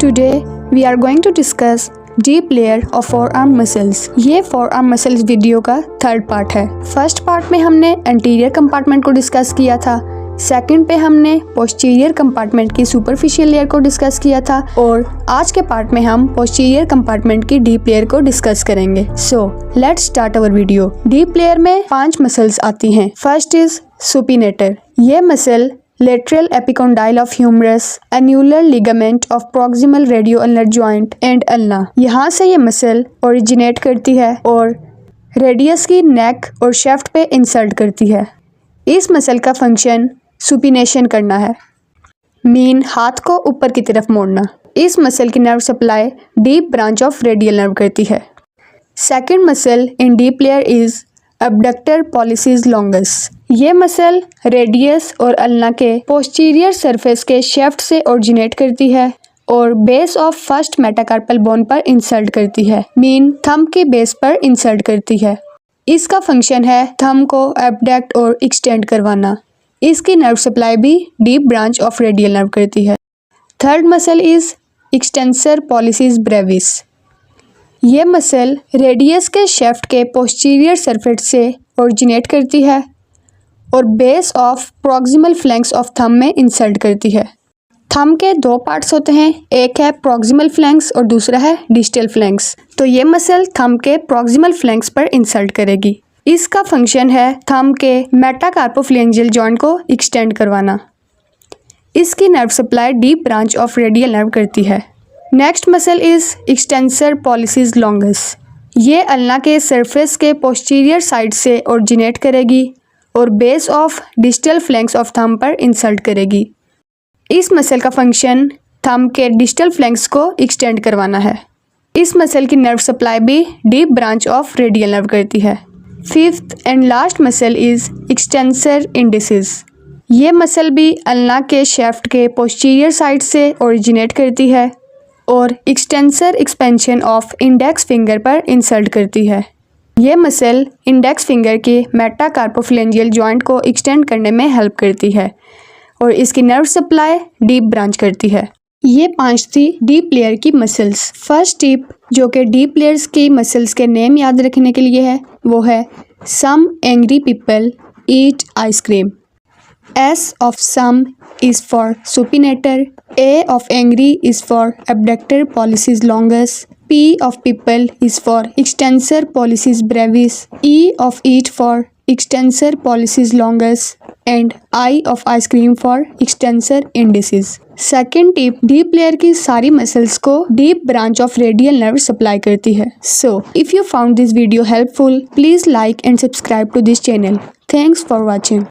Today we are going to discuss deep layer of forearm muscles. ये forearm muscles video का third part है। First part में हमने anterior compartment को discuss किया था, सेकंड पे हमने पोस्टीरियर कंपार्टमेंट की सुपरफिशियल लेयर को डिस्कस किया था और आज के पार्ट में हम पोस्टीरियर कंपार्टमेंट की डीप लेयर को डिस्कस करेंगे। So let's start our video. Deep layer में 5 मसल्स आती हैं। First is supinator. ये muscle lateral epicondyle of humerus, annular ligament of proximal radioulnar joint and ulna। यहाँ से ये मसल ओरिजिनेट करती है और रेडियस की नेक और शेफ्ट पे इंसर्ट करती है। इस मसल का फंक्शन सुपिनेशन करना है, मीन हाथ को ऊपर की तरफ मोड़ना। इस मसल की nerve supply deep branch of radial nerve करती है। Second muscle in deep layer is abductor pollicis longus। ये मसल रेडियस और अल्ना के पोस्टीरियर सरफेस के शेफ्ट से ओरिजिनेट करती है और base of first metacarpal bone पर इंसर्ट करती है, मीन थंब की बेस पर इंसर्ट करती है। इसका फंक्शन है थंब को एबडक्ट और एक्सटेंड करवाना। इसकी नर्व सप्लाई भी deep branch of radial nerve करती है। Third muscle is extensor pollicis Brevis. ये मसल रेडियस के शेफ्ट के पोस्टीरियर सरफेस से ओरिजिनेट करती है और base of proximal flanks of thumb में इंसर्ट करती है। थंब के 2 पार्ट्स होते हैं, एक है प्रॉक्सिमल फ्लैंक्स और दूसरा है डिस्टल फ्लैंक्स। तो ये मसल थंब के प्रॉक्सिमल फ्लैंक्स पर इंसर्ट करेगी। इसका फंक्शन है थंब के मेटाकार्पोफ्लेंजियल जॉइंट को एक्सटेंड करवाना। इसकी nerve supply deep branch of radial nerve करती है। Next muscle is extensor pollicis longus. ये अल्ना के सरफेस के पोस्टीरियर साइड से ओरिजिनेट करेगी और base of distal flanks of thumb पर इंसर्ट करेगी। इस मसल का फंक्शन थंब के डिस्टल फ्लैंक्स को एक्सटेंड करवाना है। इस मसल की नर्व सप्लाई भी deep branch of radial nerve करती है। Fifth and last muscle is extensor indices. ये मसल भी अल्ना के शेफ्ट के पोस्टीरियर साइड से ओरिजिनेट करती है और extensor expansion of index finger पर इंसर्ट करती है। ये मसल इंडेक्स फिंगर के मेटाकार्पोफ्लेंजियल जॉइंट को एक्सटेंड करने में हेल्प करती है और इसकी नर्व सप्लाई डीप ब्रांच करती है। ये 5 थी डीप लेयर की मसल्स। फर्स्ट टिप जो कि डीप लेयर्स की मसल्स के नेम याद रखने के लिए है वो है some angry people eat ice cream. S of sum is for supinator, A of angry is for abductor pollicis longus, P of people is for extensor pollicis brevis, E of eat for extensor pollicis longus and I of ice cream for extensor indicis। Second tip, deep layer की सारी muscles को deep branch of radial nerve supply करती है। So if you found this video helpful, please like and subscribe to this channel. Thanks for watching.